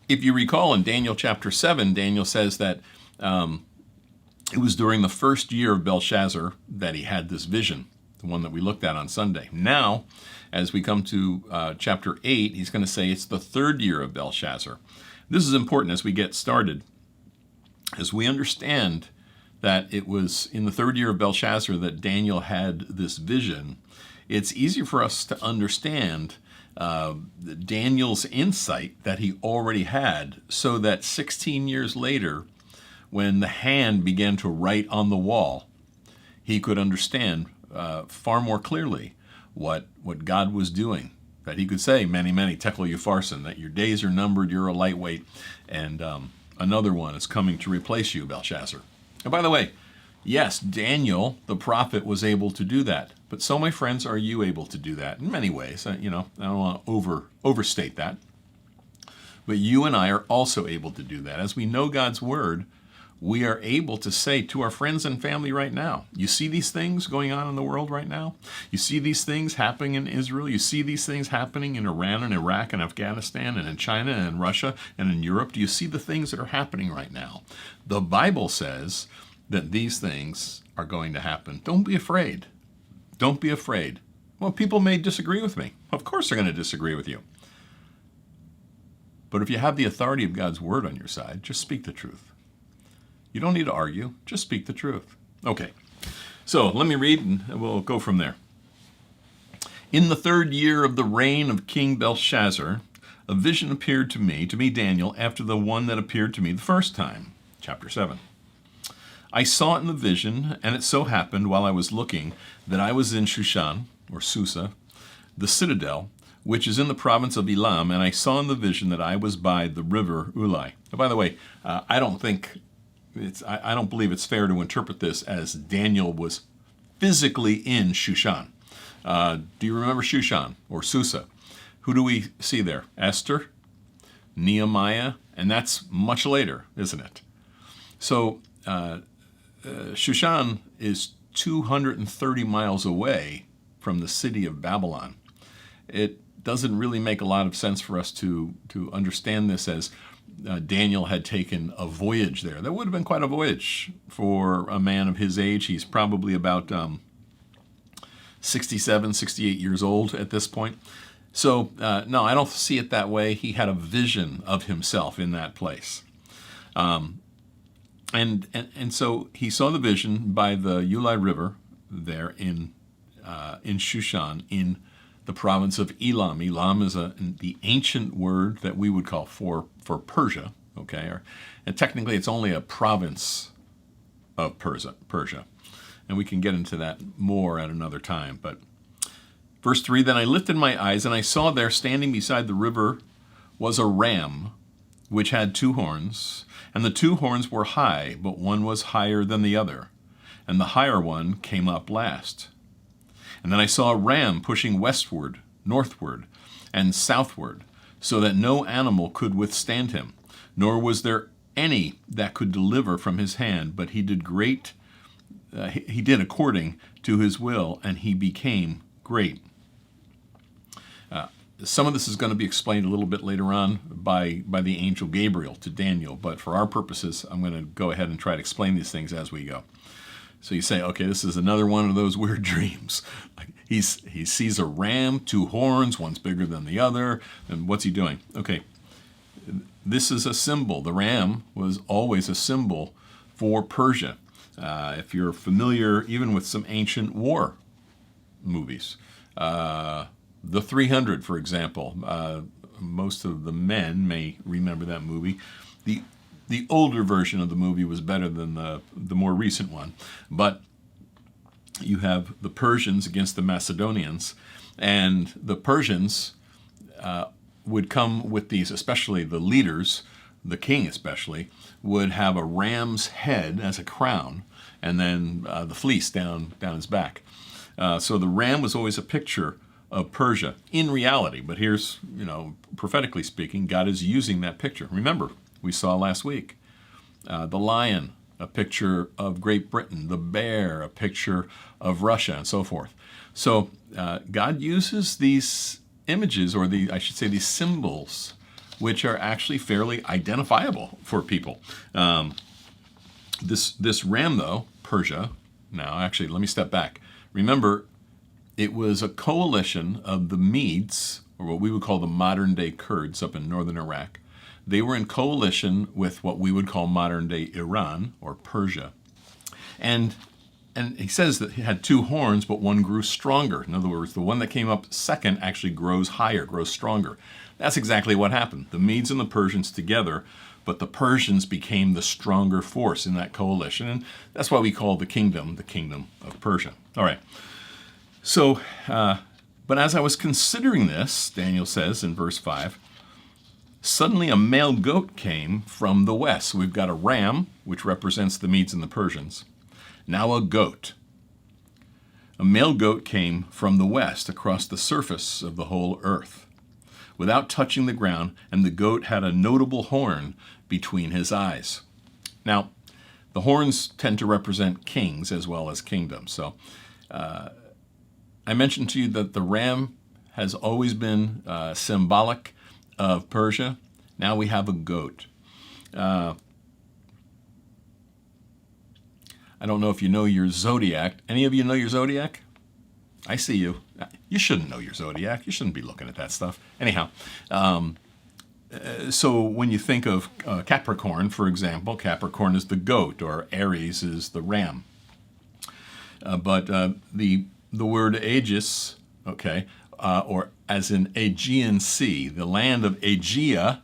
If you recall in Daniel chapter 7, Daniel says that it was during the first year of Belshazzar that he had this vision, the one that we looked at on Sunday. Now, as we come to chapter 8, he's going to say it's the third year of Belshazzar. This is important as we get started, as we understand that it was in the third year of Belshazzar that Daniel had this vision. It's easier for us to understand Daniel's insight that he already had, so that 16 years later, when the hand began to write on the wall, he could understand far more clearly what God was doing. That he could say, many, many, tekel upharsin, that your days are numbered, you're a lightweight, and another one is coming to replace you, Belshazzar. And by the way, yes, Daniel, the prophet, was able to do that. But so, my friends, are you able to do that? In many ways. I don't want to overstate that. But you and I are also able to do that. As we know God's word, we are able to say to our friends and family right now, you see these things going on in the world right now? You see these things happening in Israel? You see these things happening in Iran and Iraq and Afghanistan and in China and in Russia and in Europe? Do you see the things that are happening right now? The Bible says that these things are going to happen. Don't be afraid. Don't be afraid. Well, people may disagree with me. Of course they're going to disagree with you. But if you have the authority of God's word on your side, just speak the truth. You don't need to argue. Just speak the truth. Okay, so let me read and we'll go from there. In the third year of the reign of King Belshazzar, a vision appeared to me Daniel, after the one that appeared to me the first time. Chapter 7. I saw it in the vision, and it so happened while I was looking that I was in Shushan, or Susa, the citadel, which is in the province of Elam, and I saw in the vision that I was by the river Ulai. Now, by the way, I don't believe it's fair to interpret this as Daniel was physically in Shushan. Do you remember Shushan or Susa? Who do we see there? Esther, Nehemiah, and that's much later, isn't it? So Shushan is 230 miles away from the city of Babylon. It doesn't really make a lot of sense for us to understand this as Daniel had taken a voyage there. That would have been quite a voyage for a man of his age. He's probably about 67, 68 years old at this point. So, no, I don't see it that way. He had a vision of himself in that place. And so he saw the vision by the Ulai River there in Shushan, in the province of Elam. Elam is the ancient word that we would call for Persia, okay? And technically it's only a province of Persia. And we can get into that more at another time. But verse 3, then I lifted my eyes, and I saw there standing beside the river was a ram, which had 2 horns, and the 2 horns were high, but one was higher than the other, and the higher one came up last. And then I saw a ram pushing westward, northward, and southward, so that no animal could withstand him, nor was there any that could deliver from his hand, but he did according to his will, and he became great. Some of this is going to be explained a little bit later on by the angel Gabriel to Daniel, but for our purposes, I'm going to go ahead and try to explain these things as we go. So you say, okay, this is another one of those weird dreams. He sees a ram, 2 horns, one's bigger than the other, and what's he doing? Okay, this is a symbol. The ram was always a symbol for Persia. If you're familiar even with some ancient war movies, The 300, for example, most of the men may remember that movie. The older version of the movie was better than the more recent one. But you have the Persians against the Macedonians, and the Persians would come with these, especially the leaders, the king especially, would have a ram's head as a crown, and then the fleece down his back. So the ram was always a picture of Persia in reality. But here's, prophetically speaking, God is using that picture. Remember, we saw last week the lion, a picture of Great Britain, the bear, a picture of Russia, and so forth. So God uses these images, or these symbols which are actually fairly identifiable for people. This ram, though, Persia, now actually, let me step back. Remember, it was a coalition of the Medes, or what we would call the modern-day Kurds up in northern Iraq. They were in coalition with what we would call modern-day Iran, or Persia. And he says that he had two horns, but one grew stronger. In other words, the one that came up second actually grows higher, grows stronger. That's exactly what happened. The Medes and the Persians together, but the Persians became the stronger force in that coalition. And that's why we call the kingdom of Persia. All right. So, but as I was considering this, Daniel says in verse 5, suddenly a male goat came from the west. So we've got a ram, which represents the Medes and the Persians. Now a goat. A male goat came from the west across the surface of the whole earth, without touching the ground, and the goat had a notable horn between his eyes. Now, the horns tend to represent kings as well as kingdoms. So I mentioned to you that the ram has always been symbolic of Persia. Now we have a goat. I don't know if you know your zodiac. Any of you know your zodiac? I see you. You shouldn't know your zodiac. You shouldn't be looking at that stuff. Anyhow, so when you think of Capricorn, for example, Capricorn is the goat, or Aries is the ram. But the word Aegis, okay, or as in Aegean Sea, the land of Aegea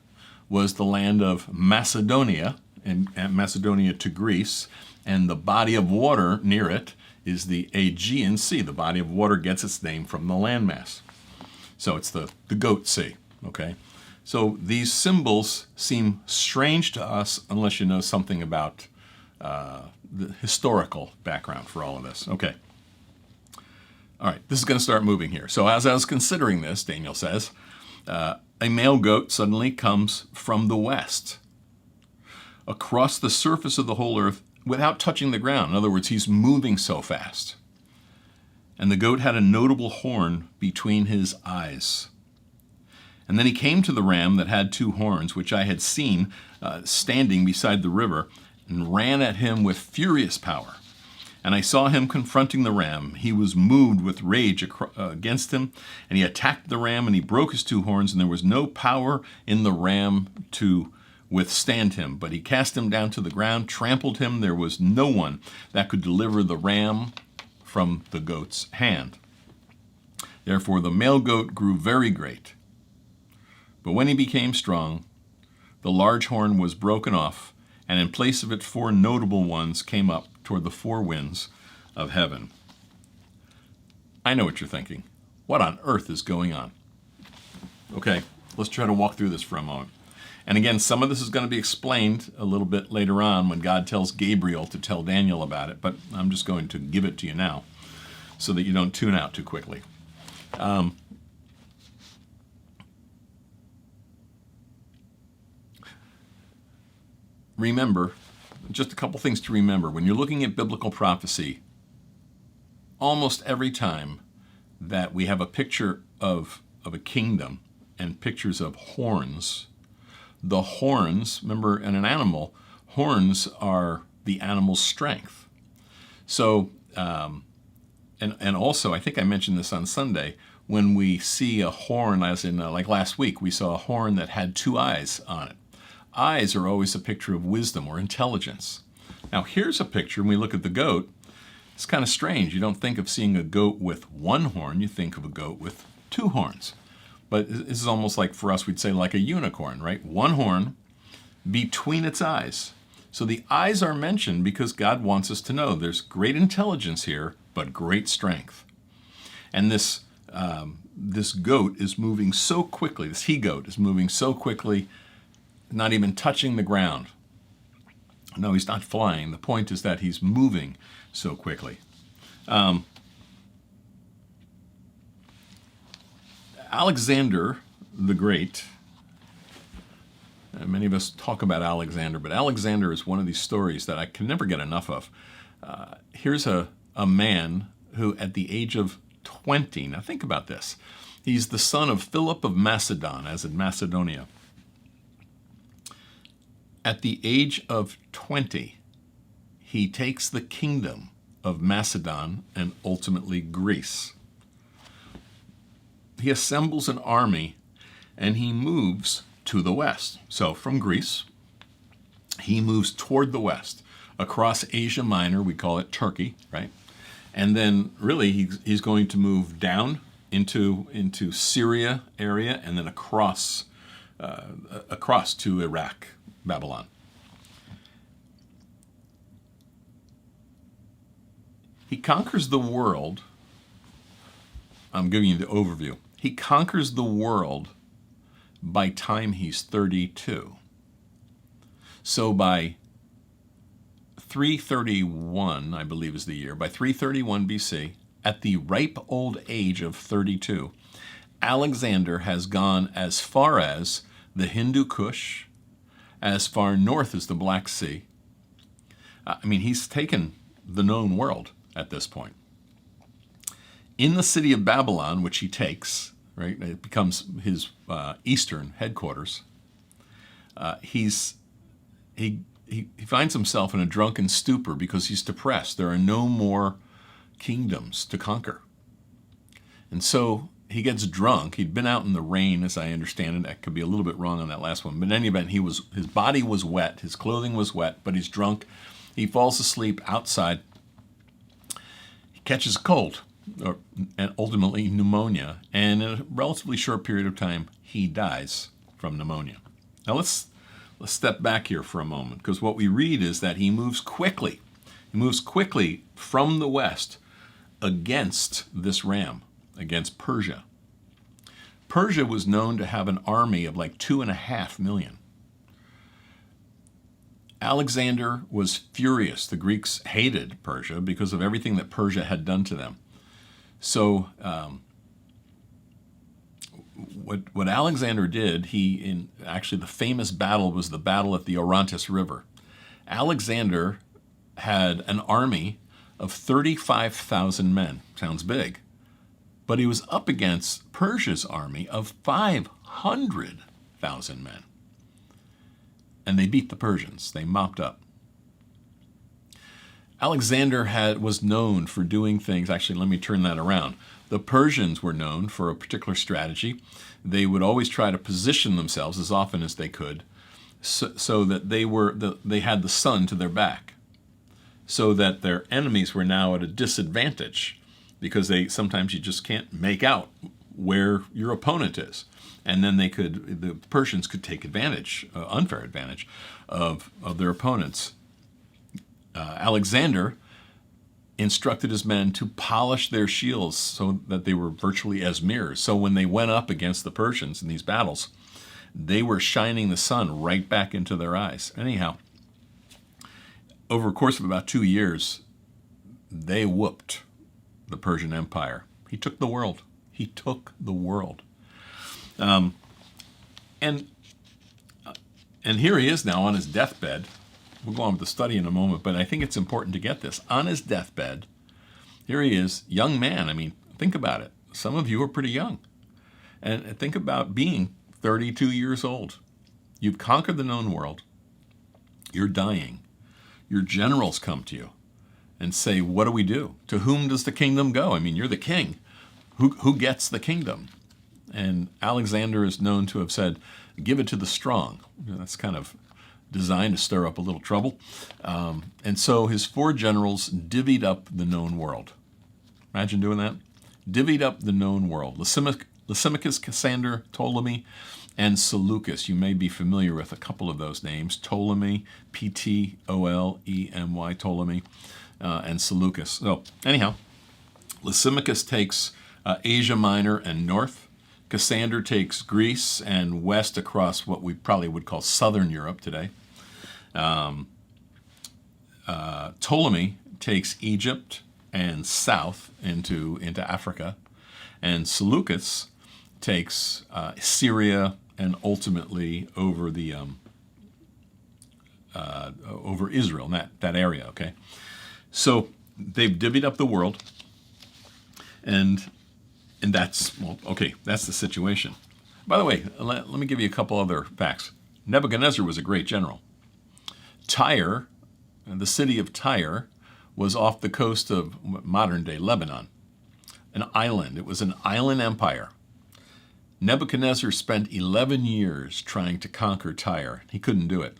was the land of Macedonia, and Macedonia to Greece, and the body of water near it is the Aegean Sea. The body of water gets its name from the landmass. So it's the Goat Sea, okay? So these symbols seem strange to us unless you know something about the historical background for all of this. Okay. All right, this is going to start moving here. So as I was considering this, Daniel says, a male goat suddenly comes from the west, across the surface of the whole earth, without touching the ground. In other words, he's moving so fast. And the goat had a notable horn between his eyes. And then he came to the ram that had two horns, which I had seen standing beside the river, and ran at him with furious power. And I saw him confronting the ram. He was moved with rage against him, and he attacked the ram, and he broke his two horns, and there was no power in the ram to withstand him. But he cast him down to the ground, trampled him. There was no one that could deliver the ram from the goat's hand. Therefore the male goat grew very great. But when he became strong, the large horn was broken off, and in place of it 4 notable ones came up toward the 4 winds of heaven. I know what you're thinking. What on earth is going on? Okay, let's try to walk through this for a moment. And again, some of this is going to be explained a little bit later on when God tells Gabriel to tell Daniel about it, but I'm just going to give it to you now so that you don't tune out too quickly. Remember, just a couple things to remember. When you're looking at biblical prophecy, almost every time that we have a picture of a kingdom and pictures of horns, the horns, remember, in an animal, horns are the animal's strength. So, and also, I think I mentioned this on Sunday, when we see a horn, as in, like last week, we saw a horn that had 2 eyes on it. Eyes are always a picture of wisdom or intelligence. Now, here's a picture, when we look at the goat, it's kind of strange. You don't think of seeing a goat with 1 horn, you think of a goat with 2 horns. But this is almost like, for us, we'd say like a unicorn, right? 1 horn between its eyes. So the eyes are mentioned because God wants us to know there's great intelligence here, but great strength. And this goat is moving so quickly, this he-goat is moving so quickly, not even touching the ground. No, he's not flying. The point is that he's moving so quickly. Alexander the Great, many of us talk about Alexander, but Alexander is one of these stories that I can never get enough of. Here's a man who at the age of 20, now think about this, he's the son of Philip of Macedon, as in Macedonia. At the age of 20, he takes the kingdom of Macedon and ultimately Greece. He assembles an army and he moves to the west. So from Greece, he moves toward the west, across Asia Minor, we call it Turkey, right? And then really he's going to move down into Syria area and then across to Iraq, Babylon. He conquers the world. I'm giving you the overview. He conquers the world by time he's 32. So by 331, I believe is the year, by 331 BC, at the ripe old age of 32, Alexander has gone as far as the Hindu Kush, as far north as the Black Sea. He's taken the known world at this point. In the city of Babylon, which he takes, right, it becomes his eastern headquarters, he finds himself in a drunken stupor because he's depressed. There are no more kingdoms to conquer. And so he gets drunk. He'd been out in the rain, as I understand it. I could be a little bit wrong on that last one. But in any event, his body was wet, his clothing was wet, but he's drunk. He falls asleep outside. He catches a cold, and ultimately pneumonia. And in a relatively short period of time, he dies from pneumonia. Now let's step back here for a moment, because what we read is that he moves quickly. He moves quickly from the west against this ram, against Persia. Persia was known to have an army of like 2.5 million. Alexander was furious. The Greeks hated Persia because of everything that Persia had done to them. So what Alexander did, actually the famous battle was the battle at the Orontes River. Alexander had an army of 35,000 men. Sounds big. But he was up against Persia's army of 500,000 men. And they beat the Persians. They mopped up. Alexander was known for doing things. Actually, let me turn that around. The Persians were known for a particular strategy. They would always try to position themselves as often as they could so that they had the sun to their back, so that their enemies were now at a disadvantage, because sometimes you just can't make out where your opponent is. And then the Persians could take advantage, unfair advantage, of their opponents. Alexander instructed his men to polish their shields so that they were virtually as mirrors. So when they went up against the Persians in these battles, they were shining the sun right back into their eyes. Anyhow, over a course of about 2 years, they whooped the Persian Empire. He took the world. He took the world. And here he is now on his deathbed. We'll go on with the study in a moment, but I think it's important to get this. On his deathbed, here he is, young man. Think about it. Some of you are pretty young. And think about being 32 years old. You've conquered the known world. You're dying. Your generals come to you and say, what do we do? To whom does the kingdom go? You're the king. Who gets the kingdom? And Alexander is known to have said, give it to the strong. That's kind of designed to stir up a little trouble. And so his 4 generals divvied up the known world. Imagine doing that. Divvied up the known world. Lysimachus, Cassander, Ptolemy, and Seleucus. You may be familiar with a couple of those names. Ptolemy, Ptolemy, Ptolemy, and Seleucus. So anyhow, Lysimachus takes Asia Minor and north. Cassander takes Greece and west across what we probably would call southern Europe today. Ptolemy takes Egypt and south into Africa. And Seleucus takes Syria and ultimately over over Israel, that area, okay? So they've divvied up the world, and that's the situation. By the way, let me give you a couple other facts. Nebuchadnezzar was a great general. Tyre, the city of Tyre, was off the coast of modern-day Lebanon, an island. It was an island empire. Nebuchadnezzar spent 11 years trying to conquer Tyre. He couldn't do it.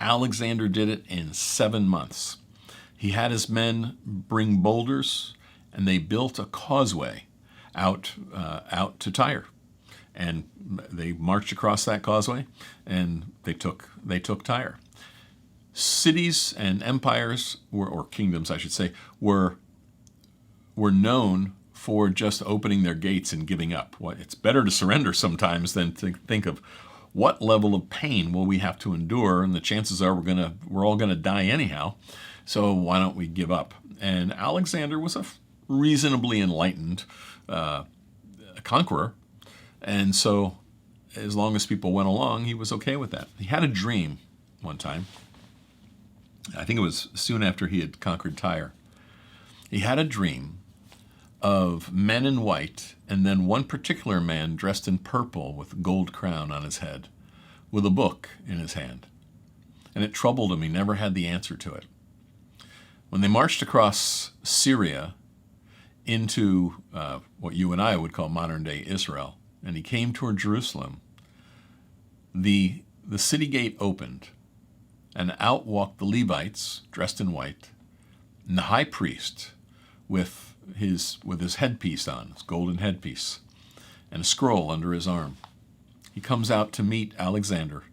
Alexander did it in 7 months. He had his men bring boulders, and they built a causeway out to Tyre. And they marched across that causeway, and they took Tyre. Cities and empires, or kingdoms, I should say, were known for just opening their gates and giving up. Well, it's better to surrender sometimes than to think of what level of pain will we have to endure, and the chances are we're all gonna die anyhow. So why don't we give up? And Alexander was a reasonably enlightened conqueror, and so as long as people went along, he was okay with that. He had a dream one time. I think it was soon after he had conquered Tyre. He had a dream of men in white, and then one particular man dressed in purple with a gold crown on his head, with a book in his hand. And it troubled him. He never had the answer to it. When they marched across Syria into what you and I would call modern-day Israel, and he came toward Jerusalem, the city gate opened, and out walked the Levites, dressed in white, and the high priest with his headpiece on, his golden headpiece, and a scroll under his arm. He comes out to meet Alexander,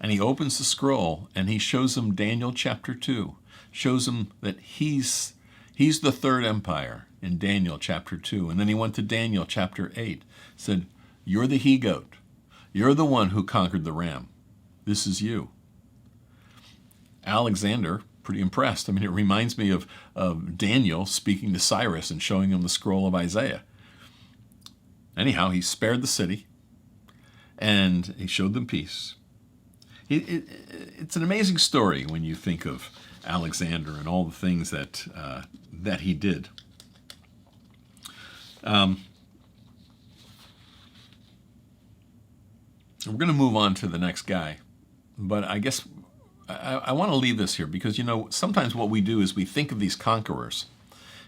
and he opens the scroll, and he shows him Daniel chapter 2, shows him that he's the third empire in Daniel chapter 2. And then he went to Daniel chapter 8, said, "You're the he-goat. You're the one who conquered the ram. This is you." Alexander, pretty impressed. I mean, it reminds me of Daniel speaking to Cyrus and showing him the scroll of Isaiah. Anyhow, he spared the city, and he showed them peace. It's an amazing story when you think of Alexander and all the things that he did. We're going to move on to the next guy, but I guess I want to leave this here because, sometimes what we do is we think of these conquerors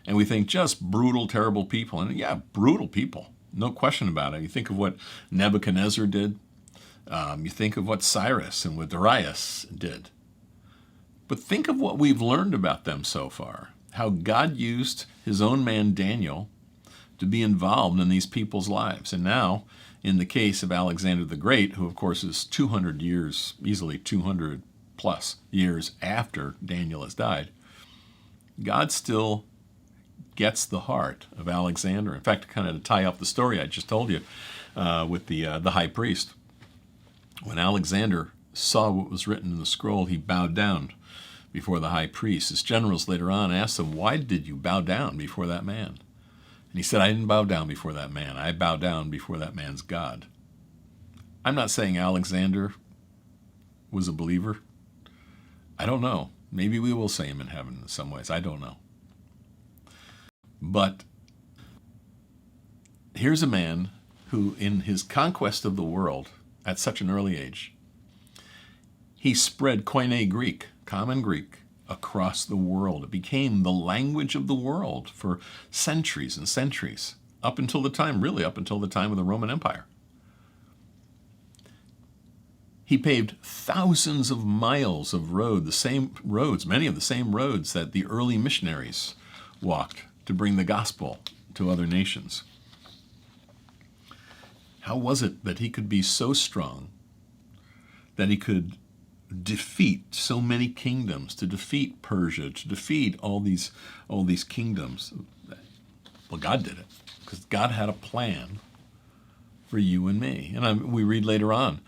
and we think just brutal, terrible people. And yeah, brutal people, no question about it. You think of what Nebuchadnezzar did. You think of what Cyrus and what Darius did. But think of what we've learned about them so far, how God used his own man Daniel to be involved in these people's lives. And now, in the case of Alexander the Great, who of course is 200 years, easily 200 plus years after Daniel has died, God still gets the heart of Alexander. In fact, kind of to tie up the story I just told you with the high priest, when Alexander saw what was written in the scroll, he bowed down before the high priest. His generals later on asked him, "Why did you bow down before that man?" And he said, "I didn't bow down before that man. I bowed down before that man's God." I'm not saying Alexander was a believer. I don't know. Maybe we will see him in heaven in some ways. I don't know. But here's a man who, in his conquest of the world at such an early age, he spread Koine Greek, common Greek, across the world. It became the language of the world for centuries and centuries, up until the time of the Roman Empire. He paved thousands of miles of road, many of the same roads that the early missionaries walked to bring the gospel to other nations. How was it that he could be so strong that he could defeat so many kingdoms, to defeat Persia, to defeat all these kingdoms? Well, God did it, because God had a plan for you and me. And we read later on,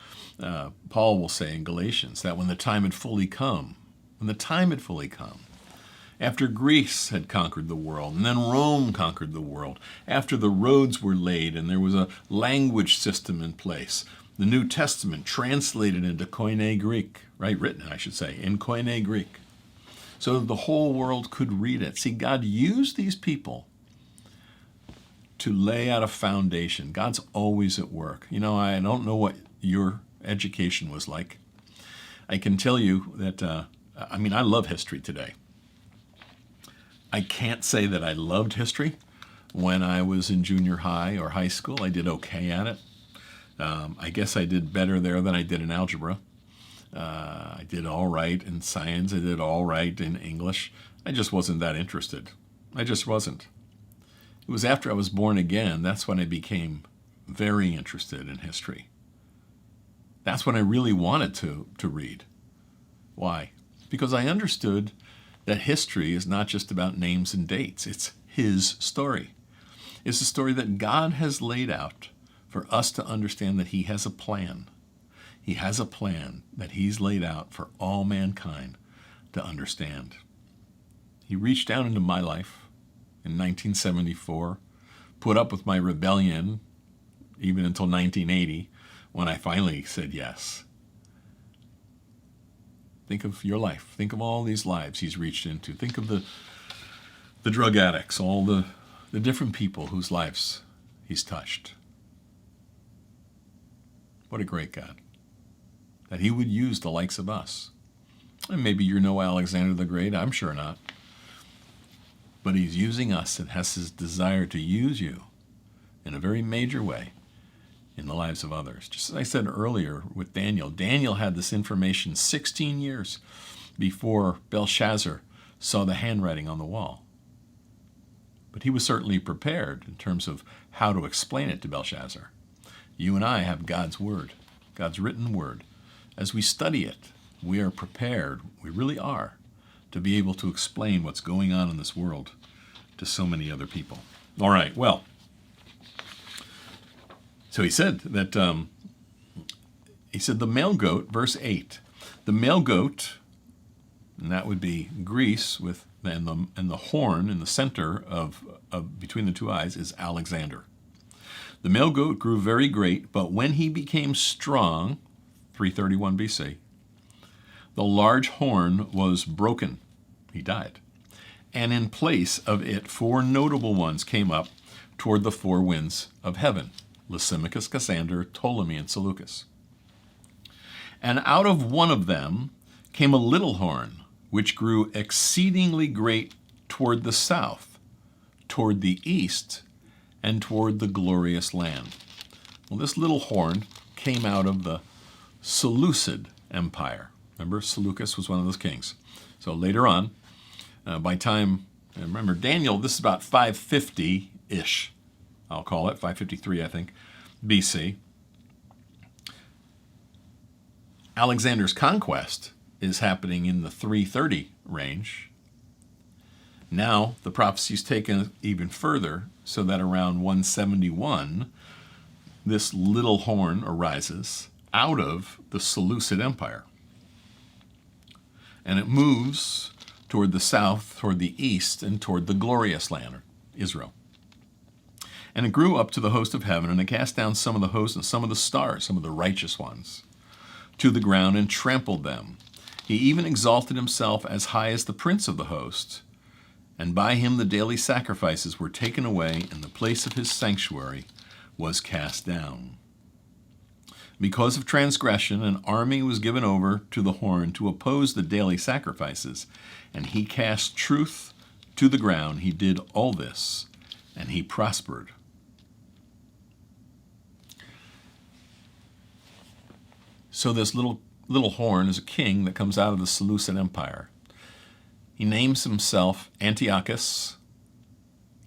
Paul will say in Galatians that when the time had fully come, after Greece had conquered the world, and then Rome conquered the world, after the roads were laid and there was a language system in place, the New Testament translated into Koine Greek, written, I should say, in Koine Greek, so that the whole world could read it. See, God used these people to lay out a foundation. God's always at work. I don't know what your education was like. I can tell you that, I love history today. I can't say that I loved history. When I was in junior high or high school, I did okay at it. I guess I did better there than I did in algebra. I did all right in science. I did all right in English. I just wasn't that interested. I just wasn't. It was after I was born again, that's when I became very interested in history. That's when I really wanted to read. Why? Because I understood that history is not just about names and dates. It's His story. It's a story that God has laid out for us to understand that He has a plan. He has a plan that He's laid out for all mankind to understand. He reached down into my life in 1974, put up with my rebellion even until 1980, when I finally said yes. Think of your life. Think of all these lives He's reached into. Think of the drug addicts, all the different people whose lives He's touched. What a great God. That He would use the likes of us. And maybe you're no Alexander the Great. I'm sure not. But He's using us and has His desire to use you in a very major way in the lives of others. Just as I said earlier with Daniel, Daniel had this information 16 years before Belshazzar saw the handwriting on the wall. But he was certainly prepared in terms of how to explain it to Belshazzar. You and I have God's Word, God's written Word. As we study it, we are prepared, we really are, to be able to explain what's going on in this world to so many other people. All right, well, so he said that, the male goat, verse 8, the male goat, and that would be Greece, and the horn in the center of between the two eyes is Alexander. The male goat grew very great, but when he became strong, 331 BC, the large horn was broken. He died. And in place of it, 4 notable ones came up toward the 4 winds of heaven: Lysimachus, Cassander, Ptolemy, and Seleucus. And out of one of them came a little horn, which grew exceedingly great toward the south, toward the east, and toward the glorious land. Well, this little horn came out of the Seleucid Empire. Remember, Seleucus was one of those kings. So later on, remember Daniel, this is about 550-ish, I'll call it, 553, I think, BC. Alexander's conquest is happening in the 330 range. Now, the prophecy's taken even further, so that around 171, this little horn arises out of the Seleucid Empire. And it moves toward the south, toward the east, and toward the glorious land, or Israel. And it grew up to the host of heaven, and it cast down some of the hosts and some of the stars, some of the righteous ones, to the ground and trampled them. He even exalted himself as high as the prince of the host, and by him the daily sacrifices were taken away, and the place of his sanctuary was cast down. Because of transgression, an army was given over to the horn to oppose the daily sacrifices, and he cast truth to the ground. He did all this, and he prospered. So this little horn is a king that comes out of the Seleucid Empire. He names himself Antiochus,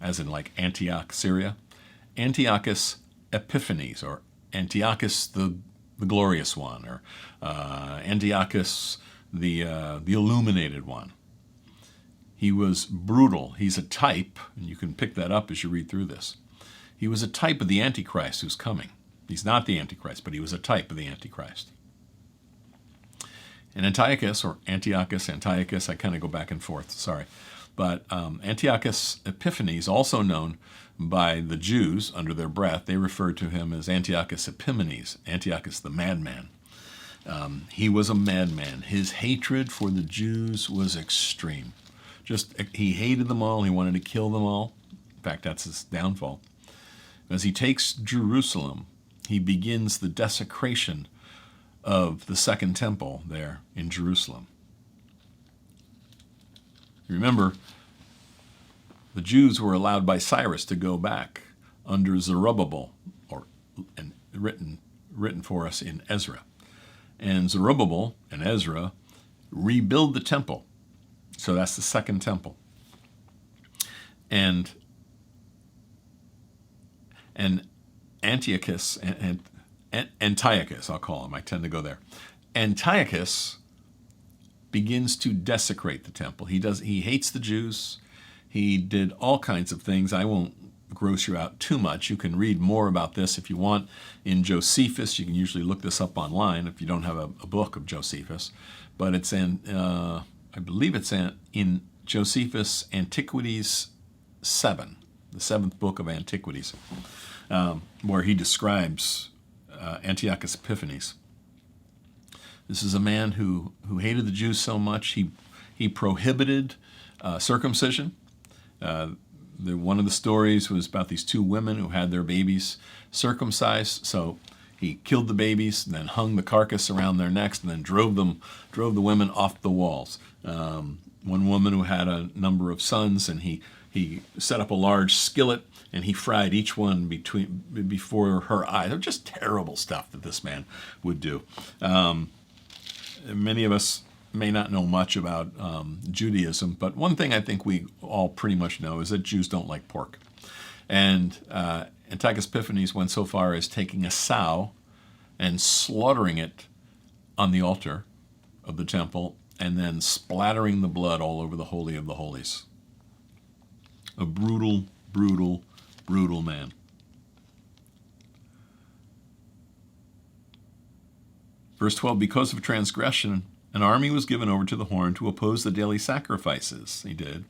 as in like Antioch, Syria, Antiochus Epiphanes, or Antiochus the glorious one, or Antiochus the illuminated one. He was brutal. He's a type, and you can pick that up as you read through this. He was a type of the Antichrist who's coming. He's not the Antichrist, but he was a type of the Antichrist. And Antiochus, I kind of go back and forth, sorry. But Antiochus Epiphanes, also known by the Jews under their breath, they referred to him as Antiochus Epimanes, Antiochus the madman. He was a madman. His hatred for the Jews was extreme. He hated them all. He wanted to kill them all. In fact, that's his downfall. As he takes Jerusalem, he begins the desecration of the Second Temple there in Jerusalem. Remember, the Jews were allowed by Cyrus to go back under Zerubbabel, and written for us in Ezra. And Zerubbabel and Ezra rebuild the temple. So that's the Second Temple. And Antiochus, and Antiochus, I'll call him. I tend to go there. Antiochus begins to desecrate the temple. He hates the Jews. He did all kinds of things. I won't gross you out too much. You can read more about this if you want in Josephus. You can usually look this up online if you don't have a book of Josephus. But it's I believe it's in Josephus Antiquities 7, the 7th book of Antiquities, where he describes Antiochus Epiphanes. This is a man who hated the Jews so much he prohibited circumcision. One of the stories was about these 2 women who had their babies circumcised. So he killed the babies, and then hung the carcass around their necks, and then drove the women off the walls. One woman who had a number of sons, and he set up a large skillet, and he fried each one before her eyes. Just terrible stuff that this man would do. Many of us may not know much about Judaism, but one thing I think we all pretty much know is that Jews don't like pork. And Antiochus Epiphanes went so far as taking a sow and slaughtering it on the altar of the temple, and then splattering the blood all over the Holy of the Holies. A brutal, brutal, brutal man. Verse 12, because of transgression, an army was given over to the horn to oppose the daily sacrifices. He did.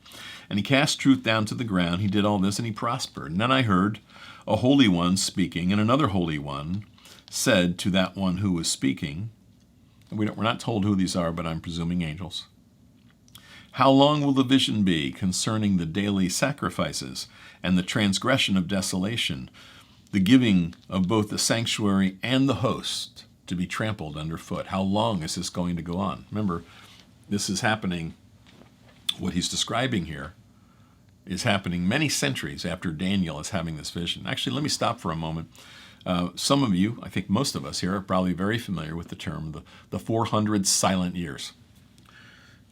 And he cast truth down to the ground. He did all this, and he prospered. And then I heard a holy one speaking, and another holy one said to that one who was speaking, and we're not told who these are, but I'm presuming angels, how long will the vision be concerning the daily sacrifices and the transgression of desolation, the giving of both the sanctuary and the host to be trampled underfoot? How long is this going to go on? Remember, this is happening, what he's describing here is happening many centuries after Daniel is having this vision. Actually, let me stop for a moment. Some of you, I think most of us here, are probably very familiar with the term, the 400 silent years.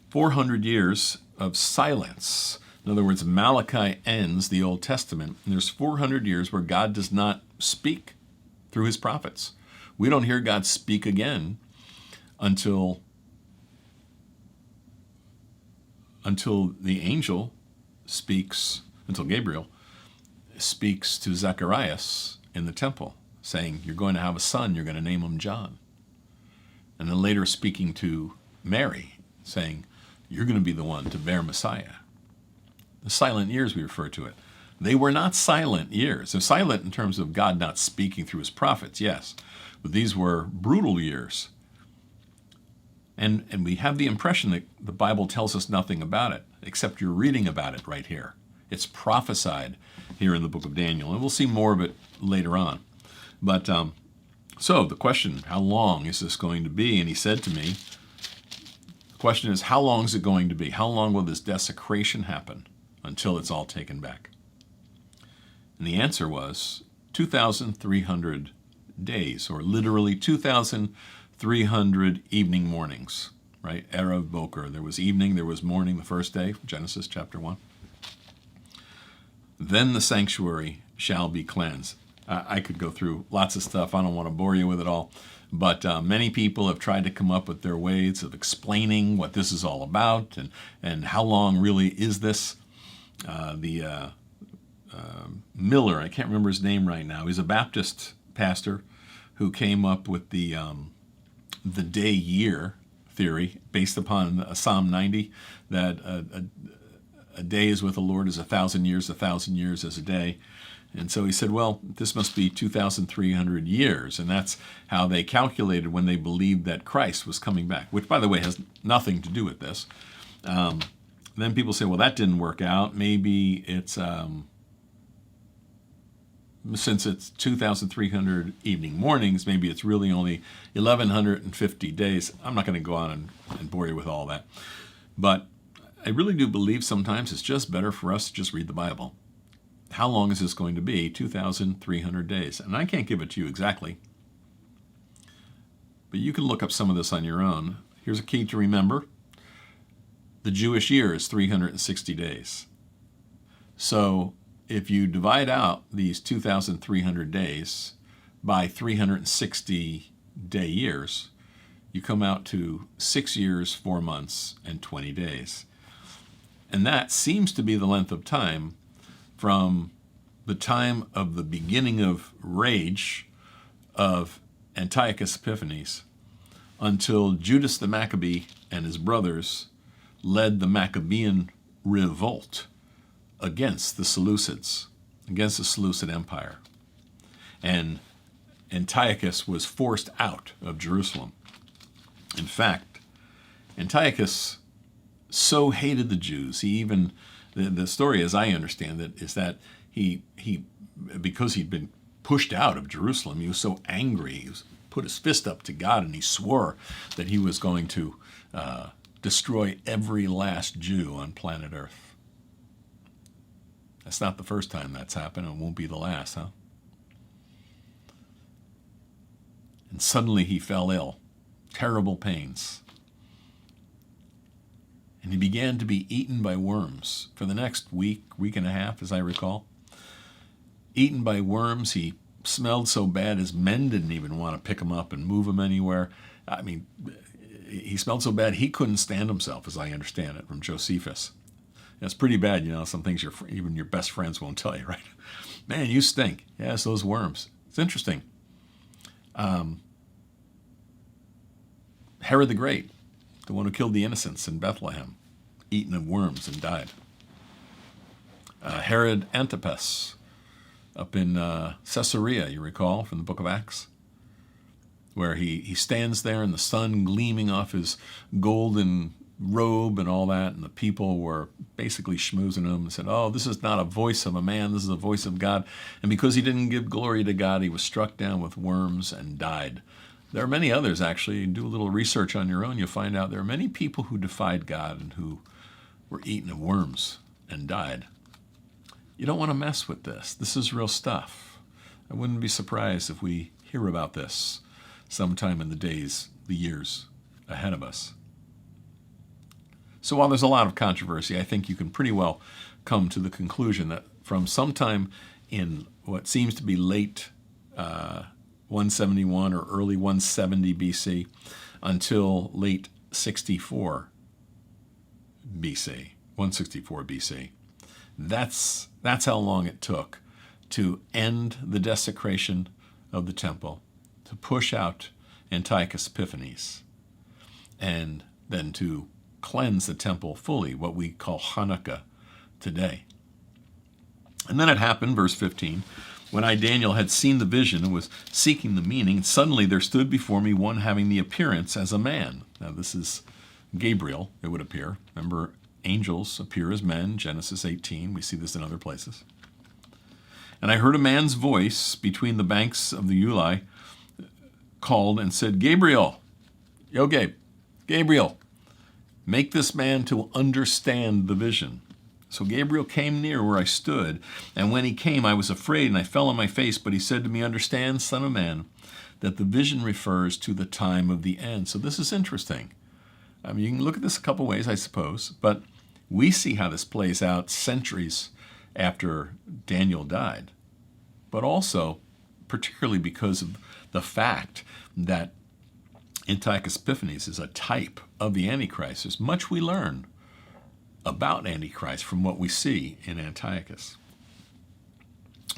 400 years of silence. In other words, Malachi ends the Old Testament, and there's 400 years where God does not speak through his prophets. We don't hear God speak again until the angel speaks, until Gabriel speaks to Zacharias in the temple, saying, you're going to have a son, you're going to name him John. And then later speaking to Mary, saying, you're going to be the one to bear Messiah. The silent years, we refer to it. They were not silent years. They're silent in terms of God not speaking through his prophets, yes. But these were brutal years. And we have the impression that the Bible tells us nothing about it, except you're reading about it right here. It's prophesied here in the book of Daniel, and we'll see more of it later on. But so the question, how long is this going to be? And he said to me, the question is, how long is it going to be? How long will this desecration happen until it's all taken back? And the answer was 2,300 days, or literally 2,300 evening mornings, right? Erev Boker. There was evening, there was morning the first day, Genesis chapter 1. Then the sanctuary shall be cleansed. I could go through lots of stuff. I don't want to bore you with it all. But many people have tried to come up with their ways of explaining what this is all about and how long really is this. Miller, I can't remember his name right now. He's a Baptist pastor who came up with the day-year theory based upon Psalm 90, that a day is with the Lord as 1,000 years is a day. And so he said, well, this must be 2,300 years. And that's how they calculated when they believed that Christ was coming back, which, by the way, has nothing to do with this. Then people say, well, that didn't work out. Maybe it's since it's 2,300 evening mornings, maybe it's really only 1,150 days. I'm not going to go on and bore you with all that. But I really do believe sometimes it's just better for us to just read the Bible. How long is this going to be? 2,300 days. And I can't give it to you exactly. But you can look up some of this on your own. Here's a key to remember. The Jewish year is 360 days. So if you divide out these 2,300 days by 360 day years, you come out to 6 years, 4 months, and 20 days. And that seems to be the length of time from the time of the beginning of rage of Antiochus Epiphanes until Judas the Maccabee and his brothers led the Maccabean revolt against the Seleucids, against the Seleucid Empire. And Antiochus was forced out of Jerusalem. In fact, Antiochus so hated the Jews, he even, the story as I understand it, is that he because he'd been pushed out of Jerusalem, he was so angry, he put his fist up to God and he swore that he was going to destroy every last Jew on planet Earth. That's not the first time that's happened. It won't be the last, huh? And suddenly he fell ill. Terrible pains. And he began to be eaten by worms for the next week and a half, as I recall. Eaten by worms. He smelled so bad his men didn't even want to pick him up and move him anywhere. I mean, he smelled so bad he couldn't stand himself, as I understand it, from Josephus. That's pretty bad, you know, some things even your best friends won't tell you, right? Man, you stink. Yes, those worms. It's interesting. Herod the Great, the one who killed the innocents in Bethlehem, eaten of worms and died. Herod Antipas, up in Caesarea, you recall, from the book of Acts, where he stands there in the sun gleaming off his golden robe and all that, and the people were basically schmoozing him and said, oh, this is not a voice of a man, this is the voice of God. And because he didn't give glory to God, he was struck down with worms and died. There are many others, actually. Do a little research on your own, you'll find out there are many people who defied God and who were eaten of worms and died. You don't want to mess with this. This is real stuff. I wouldn't be surprised if we hear about this sometime in the days, the years ahead of us. So while there's a lot of controversy, I think you can pretty well come to the conclusion that from sometime in what seems to be late 171 or early 170 BC until late 64 BC, 164 BC, that's how long it took to end the desecration of the temple, to push out Antiochus Epiphanes, and then to cleanse the temple fully, what we call Hanukkah today. And then it happened, verse 15, when I, Daniel, had seen the vision and was seeking the meaning, suddenly there stood before me one having the appearance as a man. Now this is Gabriel, it would appear. Remember, angels appear as men, Genesis 18. We see this in other places. And I heard a man's voice between the banks of the Uli called and said, Gabriel, yo Gabriel, make this man to understand the vision. So Gabriel came near where I stood, and when he came, I was afraid, and I fell on my face. But he said to me, understand, son of man, that the vision refers to the time of the end. So this is interesting. I mean, you can look at this a couple ways, I suppose, but we see how this plays out centuries after Daniel died. But also, particularly because of the fact that Antiochus Epiphanes is a type of the Antichrist. There's much we learn about Antichrist from what we see in Antiochus.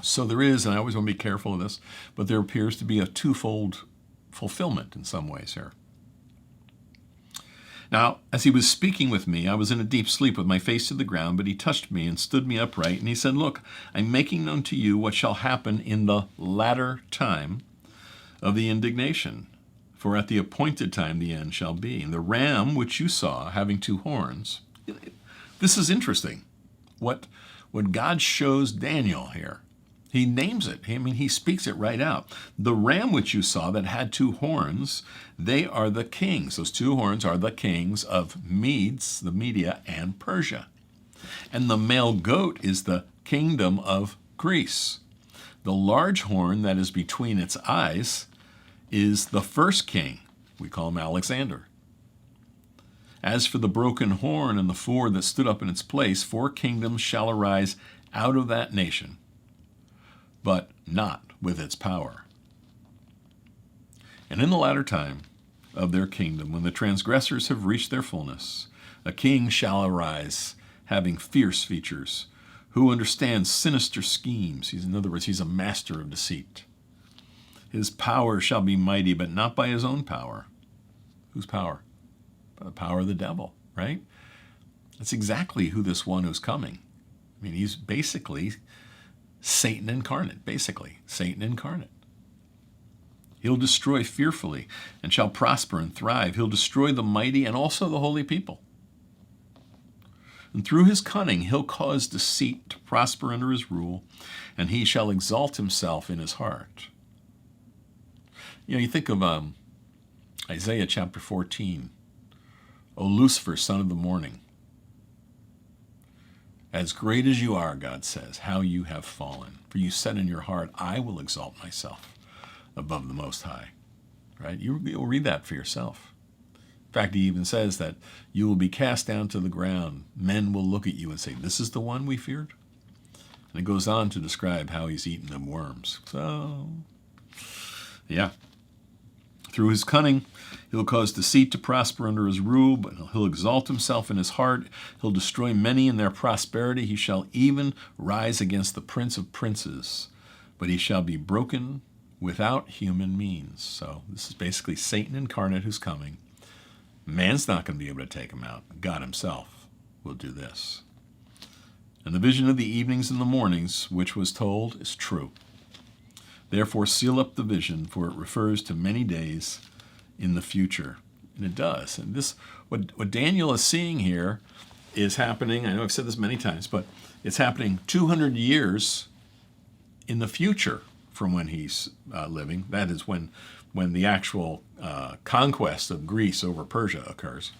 So there is, and I always want to be careful of this, but there appears to be a twofold fulfillment in some ways here. Now, as he was speaking with me, I was in a deep sleep with my face to the ground, but he touched me and stood me upright, and he said, look, I'm making known to you what shall happen in the latter time of the indignation. For at the appointed time the end shall be. And the ram which you saw having two horns. This is interesting. What God shows Daniel here He names it. He speaks it right out. The ram which you saw that had 2 horns, they are the kings. Those 2 horns are the kings of Medes, the Media, and Persia. And the male goat is the kingdom of Greece. The large horn that is between its eyes is the first king. We call him Alexander. As for the broken horn and the 4 that stood up in its place, 4 kingdoms shall arise out of that nation, but not with its power. And in the latter time of their kingdom, when the transgressors have reached their fullness, a king shall arise, having fierce features, who understands sinister schemes. In other words, he's a master of deceit. His power shall be mighty, but not by his own power. Whose power? By the power of the devil, right? That's exactly who this one who's coming. He's basically Satan incarnate, Satan incarnate. He'll destroy fearfully and shall prosper and thrive. He'll destroy the mighty and also the holy people. And through his cunning, he'll cause deceit to prosper under his rule, and he shall exalt himself in his heart. You think of Isaiah chapter 14. O Lucifer, son of the morning. As great as you are, God says, how you have fallen. For you said in your heart, I will exalt myself above the Most High. Right? You'll read that for yourself. In fact, he even says that you will be cast down to the ground. Men will look at you and say, this is the one we feared? And it goes on to describe how he's eaten of worms. So, yeah. Through his cunning, he'll cause deceit to prosper under his rule, but he'll exalt himself in his heart. He'll destroy many in their prosperity. He shall even rise against the prince of princes, but he shall be broken without human means. So this is basically Satan incarnate who's coming. Man's not going to be able to take him out. God himself will do this. And the vision of the evenings and the mornings, which was told, is true. Therefore, seal up the vision, for it refers to many days in the future. And it does. And this, what Daniel is seeing here is happening. I know I've said this many times, but it's happening 200 years in the future from when he's living. That is when the actual conquest of Greece over Persia occurs.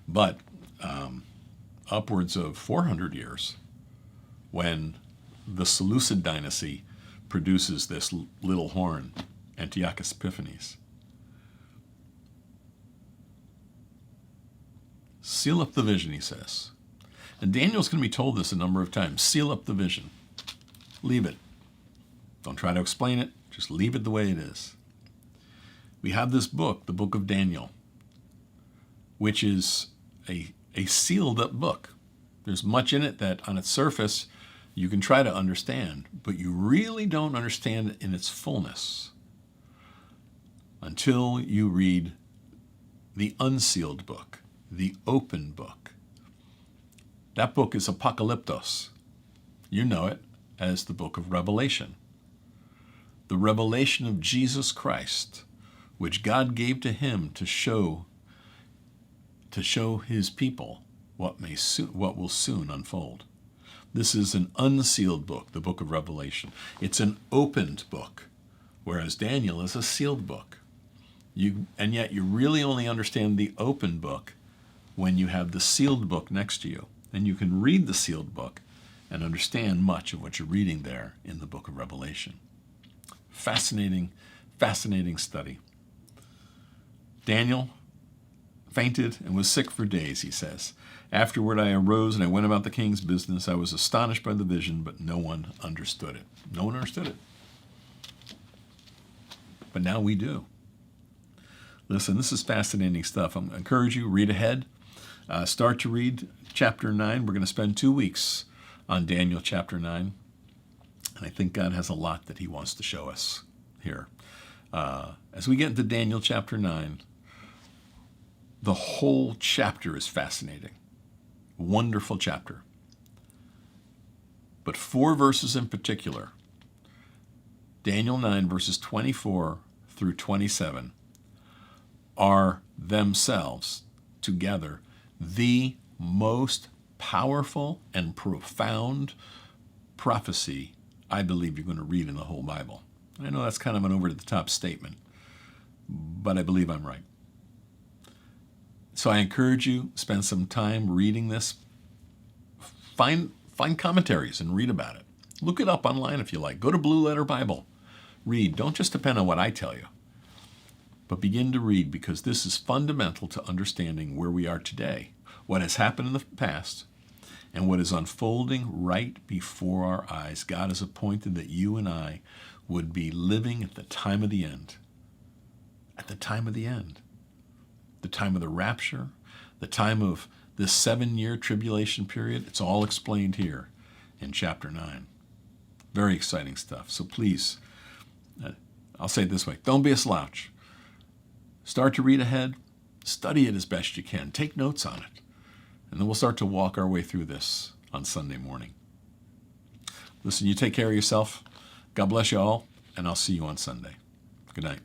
But upwards of 400 years when the Seleucid dynasty produces this little horn, Antiochus Epiphanes. Seal up the vision, he says. And Daniel's going to be told this a number of times. Seal up the vision. Leave it. Don't try to explain it. Just leave it the way it is. We have this book, the book of Daniel, which is a sealed up book. There's much in it that on its surface you can try to understand, but you really don't understand it in its fullness until you read the unsealed book, the open book. That book is Apocalyptos. You know it as the book of Revelation. The revelation of Jesus Christ, which God gave to him to show his people what will soon unfold. This is an unsealed book, the book of Revelation. It's an opened book, whereas Daniel is a sealed book. And yet you really only understand the open book when you have the sealed book next to you. And you can read the sealed book and understand much of what you're reading there in the book of Revelation. Fascinating, fascinating study. Daniel fainted and was sick for days, he says. Afterward I arose and I went about the king's business. I was astonished by the vision, but no one understood it. No one understood it. But now we do. Listen, this is fascinating stuff. I encourage you, read ahead. Start to read chapter 9. We're going to spend 2 weeks on Daniel chapter 9. And I think God has a lot that he wants to show us here. As we get into Daniel chapter 9, the whole chapter is fascinating. Wonderful chapter. But 4 verses in particular, Daniel 9 verses 24 through 27, are themselves together the most powerful and profound prophecy I believe you're going to read in the whole Bible. I know that's kind of an over-the-top statement, but I believe I'm right. So I encourage you, spend some time reading this. Find commentaries and read about it. Look it up online if you like. Go to Blue Letter Bible. Read. Don't just depend on what I tell you, but begin to read, because this is fundamental to understanding where we are today, what has happened in the past, and what is unfolding right before our eyes. God has appointed that you and I would be living at the time of the end. At the time of the end. The time of the rapture, the time of this 7-year tribulation period. It's all explained here in chapter 9. Very exciting stuff. So please, I'll say it this way, don't be a slouch. Start to read ahead. Study it as best you can. Take notes on it. And then we'll start to walk our way through this on Sunday morning. Listen, you take care of yourself. God bless you all, and I'll see you on Sunday. Good night.